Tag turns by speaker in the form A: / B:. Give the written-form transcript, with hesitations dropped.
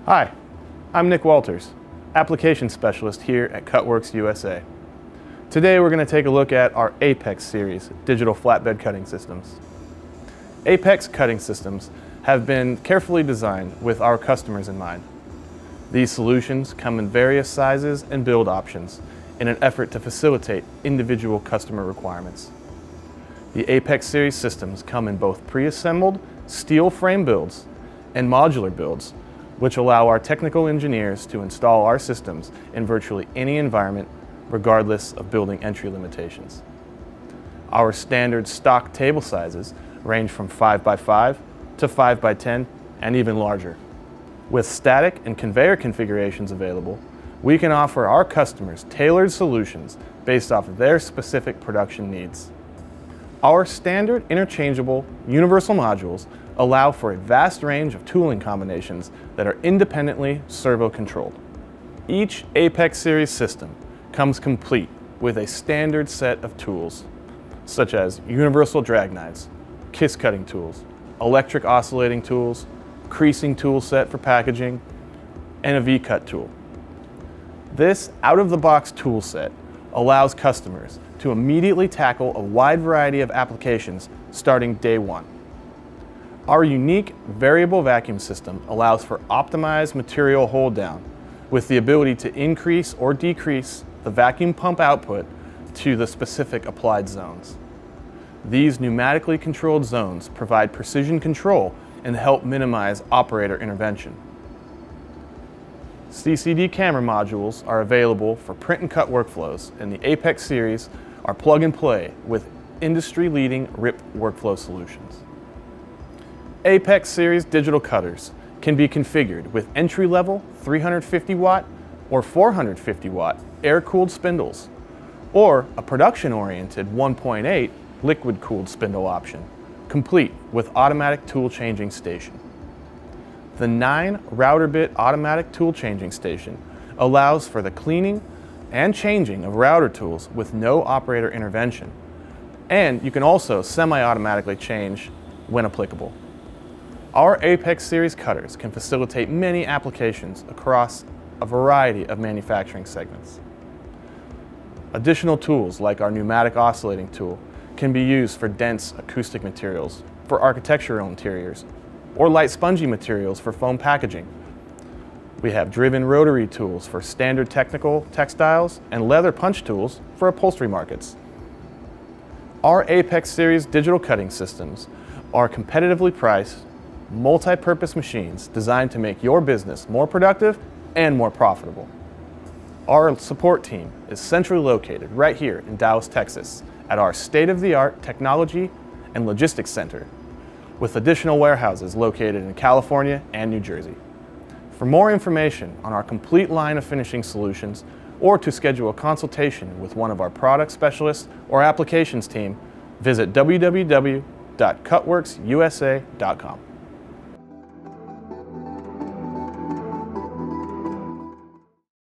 A: Hi, I'm Nick Walters, Application Specialist here at CUTWORX USA. Today we're going to take a look at our Apex series digital flatbed cutting systems. Apex cutting systems have been carefully designed with our customers in mind. These solutions come in various sizes and build options in an effort to facilitate individual customer requirements. The Apex series systems come in both pre-assembled steel frame builds and modular builds, which allow our technical engineers to install our systems in virtually any environment, regardless of building entry limitations. Our standard stock table sizes range from 5x5 to 5x10 and even larger. With static and conveyor configurations available, we can offer our customers tailored solutions based off of their specific production needs. Our standard interchangeable universal modules allow for a vast range of tooling combinations that are independently servo-controlled. Each Apex series system comes complete with a standard set of tools, such as universal drag knives, kiss cutting tools, electric oscillating tools, creasing tool set for packaging, and a V-cut tool. This out-of-the-box tool set allows customers to immediately tackle a wide variety of applications starting day one. Our unique variable vacuum system allows for optimized material hold down with the ability to increase or decrease the vacuum pump output to the specific applied zones. These pneumatically controlled zones provide precision control and help minimize operator intervention. CCD camera modules are available for print and cut workflows, and the Apex series are plug and play with industry-leading RIP workflow solutions. Apex series digital cutters can be configured with entry-level 350 watt or 450 watt air-cooled spindles, or a production-oriented 1.8 liquid-cooled spindle option, complete with automatic tool changing station. The 9 router bit automatic tool changing station allows for the cleaning and changing of router tools with no operator intervention, and you can also semi-automatically change when applicable. Our Apex series cutters can facilitate many applications across a variety of manufacturing segments. Additional tools like our pneumatic oscillating tool can be used for dense acoustic materials, for architectural interiors, or light spongy materials for foam packaging. We have driven rotary tools for standard technical textiles and leather punch tools for upholstery markets. Our Apex series digital cutting systems are competitively priced, multi-purpose machines designed to make your business more productive and more profitable. Our support team is centrally located right here in Dallas, Texas at our state-of-the-art technology and logistics center, with additional warehouses located in California and New Jersey. For more information on our complete line of finishing solutions, or to schedule a consultation with one of our product specialists or applications team, visit www.cutworxusa.com.